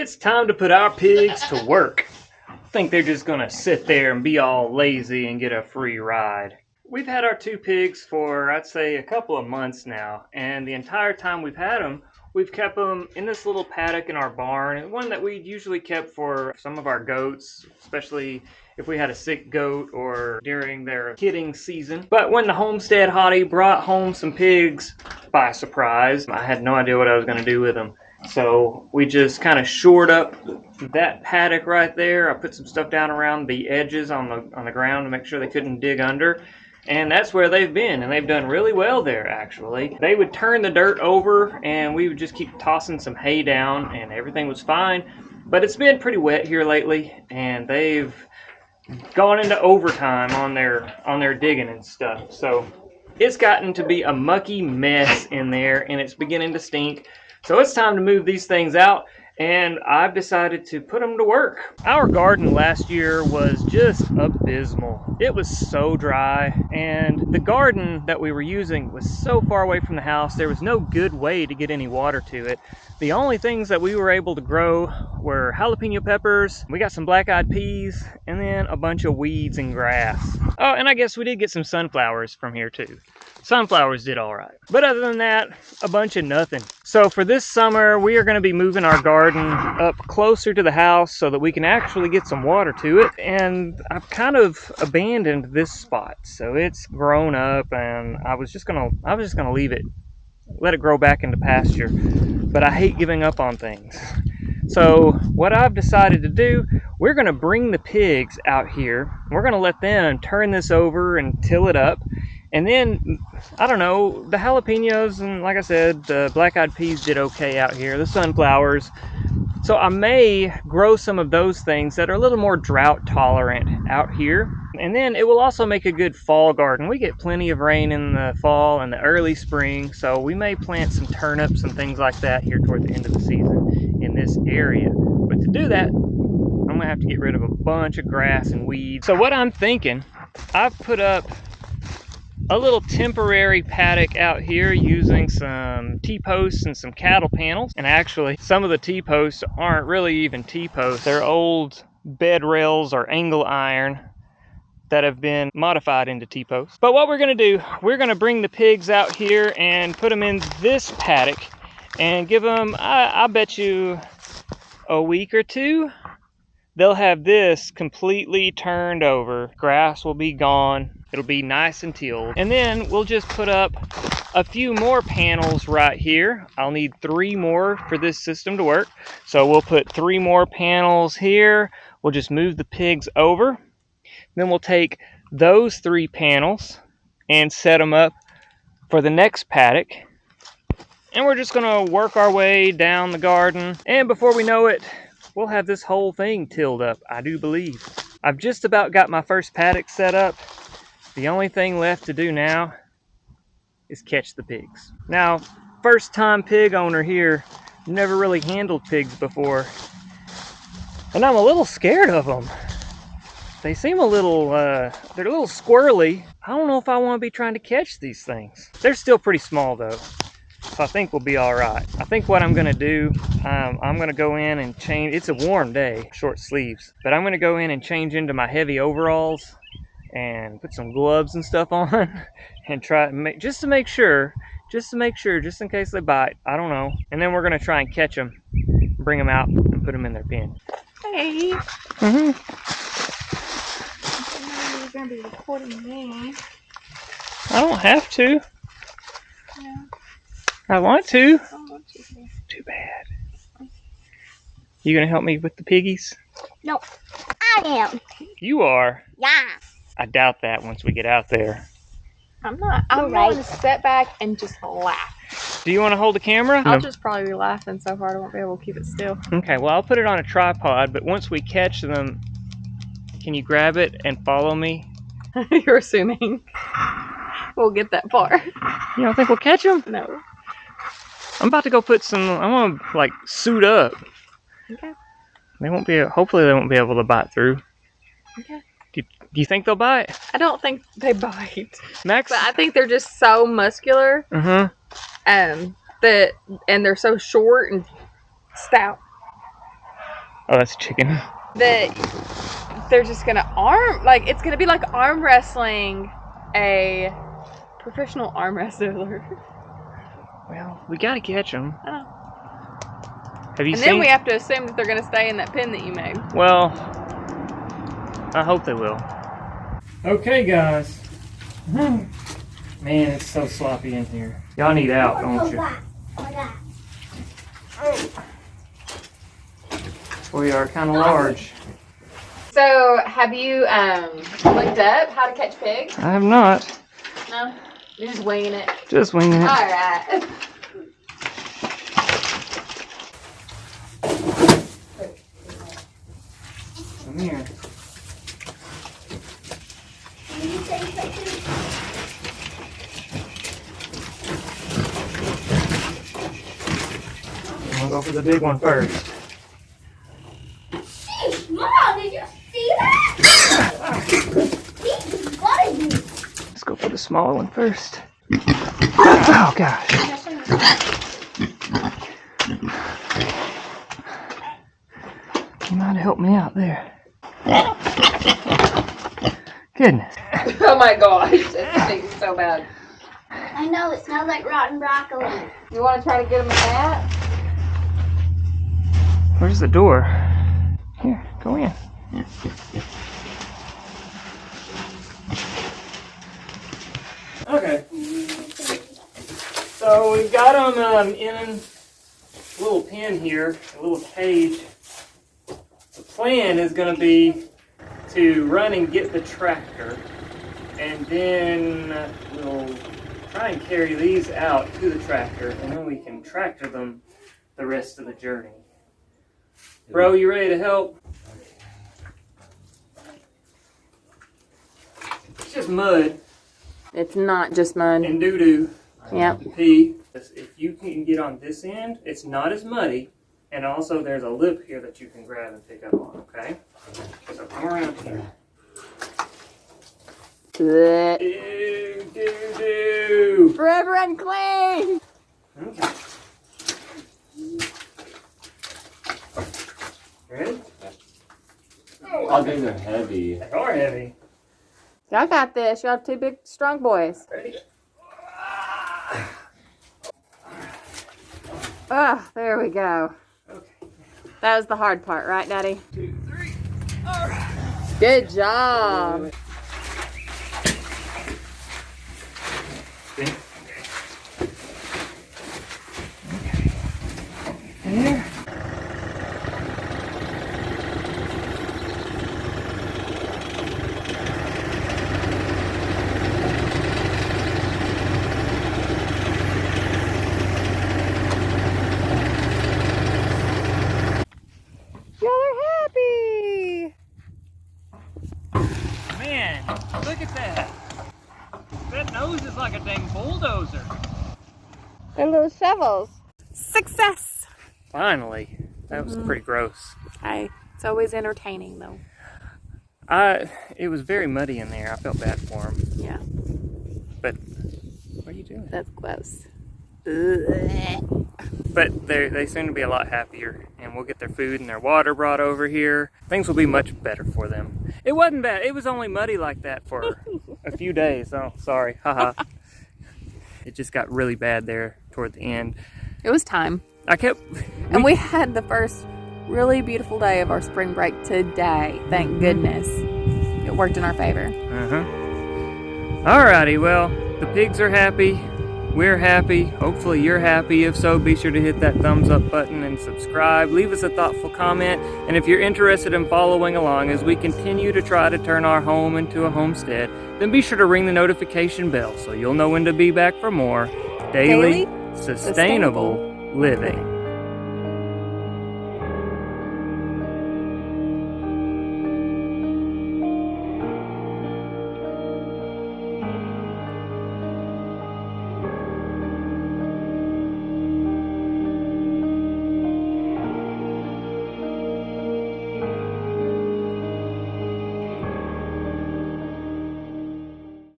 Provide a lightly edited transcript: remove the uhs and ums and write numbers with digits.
It's time to put our pigs to work. I think they're just gonna sit there and be all lazy and get a free ride. We've had our two pigs for, I'd say, a couple of months now, and the entire time we've had them, we've kept them in this little paddock in our barn, one that we usually kept for some of our goats, especially if we had a sick goat or during their kidding season. But when the Homestead hottie brought home some pigs by surprise, I had no idea what I was going to do with them. So we just kind of shored up that paddock right there. I put some stuff down around the edges on the ground to make sure they couldn't dig under. And that's where they've been, and they've done really well there, actually. They would turn the dirt over, and we would just keep tossing some hay down, and everything was fine. But it's been pretty wet here lately, and they've gone into overtime on their digging and stuff. So it's gotten to be a mucky mess in there, and it's beginning to stink. So it's time to move these things out, and I've decided to put them to work. Our garden last year was just abysmal. It was so dry, and the garden that we were using was so far away from the house, there was no good way to get any water to it. The only things that we were able to grow were jalapeno peppers, we got some black-eyed peas, and then a bunch of weeds and grass. Oh, and I guess we did get some sunflowers from here too. Sunflowers did all right. But other than that, a bunch of nothing. So for this summer, we are going to be moving our garden up closer to the house so that we can actually get some water to it. And I've kind of abandoned this spot. So it's grown up, and I was just gonna leave it, let it grow back into pasture. But I hate giving up on things. So what I've decided to do, we're going to bring the pigs out here. We're going to let them turn this over and till it up. And then, I don't know, the jalapenos and, like I said, the black-eyed peas did okay out here, the sunflowers. So I may grow some of those things that are a little more drought tolerant out here. And then it will also make a good fall garden. We get plenty of rain in the fall and the early spring, so we may plant some turnips and things like that here toward the end of the season in this area. But to do that, I'm gonna have to get rid of a bunch of grass and weeds. So what I'm thinking, I've put up a little temporary paddock out here using some T-posts and some cattle panels. And actually, some of the T-posts aren't really even T-posts. They're old bed rails or angle iron that have been modified into T-posts. But what we're gonna do, we're gonna bring the pigs out here and put them in this paddock and give them, I bet you, a week or two. They'll have this completely turned over. Grass will be gone. It'll be nice and tilled. And then we'll just put up a few more panels right here. I'll need 3 more for this system to work. So we'll put 3 more panels here. We'll just move the pigs over. Then we'll take those 3 panels and set them up for the next paddock. And we're just gonna work our way down the garden. And before we know it, we'll have this whole thing tilled up, I do believe. I've just about got my first paddock set up. The only thing left to do now is catch the pigs. Now, first time pig owner here, never really handled pigs before. And I'm a little scared of them. They seem a little, they're a little squirrely. I don't know if I want to be trying to catch these things. They're still pretty small though, so I think we'll be all right. I think what I'm gonna do, I'm gonna go in and change, it's a warm day, short sleeves, but I'm gonna go in and change into my heavy overalls and put some gloves and stuff on and try to make, just to make sure, just in case they bite, I don't know. And then we're gonna try and catch them, bring them out and put them in their pen. Hey. Mm-hmm. You're gonna be recording me. I don't have to. Yeah. I want to. I don't want you to. Too bad. You gonna help me with the piggies? No, I am. You are? Yeah. I doubt that once we get out there. I'm not. I'm going to sit back and just laugh. Do you want to hold the camera? I'll just probably be laughing so hard I won't be able to keep it still. Okay, well I'll put it on a tripod, but once we catch them, can you grab it and follow me? You're assuming we'll get that far. You don't think we'll catch them? No. I'm about to go put some, I want to like suit up. Okay. They won't be, hopefully they won't be able to bite through. Okay. Do you think they'll bite? I don't think they bite. Max? But I think they're just so muscular. Mm-hmm. And they're so short and stout. Oh, that's chicken. that they're just gonna it's gonna be like arm wrestling a professional arm wrestler. Well, we gotta catch them. I know. Have you And seen? then we have to assume that they're gonna stay in that pen that you made. Well, I hope they will. Okay, guys. Man, it's so sloppy in here. Y'all need out, don't you? We are kind of large. So, have you looked up how to catch pigs? I have not. No? You're just winging it? Just winging it. Alright. Come here. I'm gonna go for the big one first. Hey, Mom, did you see that? What is it? Let's go for the smaller one first. Oh gosh. You might have helped me out there. Goodness. Oh my gosh, this stinks so bad. I know, it smells like rotten broccoli. You want to try to get them a cat? Where's the door? Here, go in. Okay. So we've got them in a little pen here, a little cage. The plan is going to be to run and get the tractor, and then we'll try and carry these out to the tractor, and then we can tractor them the rest of the journey. Bro, you ready to help? It's just mud It's not just mud. and doo-doo. Yep. Pee. If you can get on this end, it's not as muddy, and also there's a lip here that you can grab and pick up on, okay? So come around here. Blech. Ew, doo-doo. Forever unclean. Okay. Ready? I think they're heavy. They are heavy. Y'all got this. Y'all two big, strong boys. Ready? Ah, there we go. Okay. That was the hard part, right, Daddy? 2, 3. All right. Good job. See? There. Y'all are happy. Man, look at that. That nose is like a dang bulldozer. And little shovels. Success. Finally. That was pretty gross. Hey, it's always entertaining, though. It was very muddy in there. I felt bad for him. Yeah, But what are you doing? that's gross. But they seem to be a lot happier, and we'll get their food and their water brought over here. Things will be much better for them. It wasn't bad. It was only muddy like that for a few days. Oh, sorry. Haha. It just got really bad there toward the end. It was time. And we had the first really beautiful day of our spring break today. Thank goodness. It worked in our favor. Alrighty, well, the pigs are happy. We're happy. Hopefully you're happy. If so, be sure to hit that thumbs up button and subscribe. Leave us a thoughtful comment. And if you're interested in following along as we continue to try to turn our home into a homestead, then be sure to ring the notification bell so you'll know when to be back for more daily sustainable living.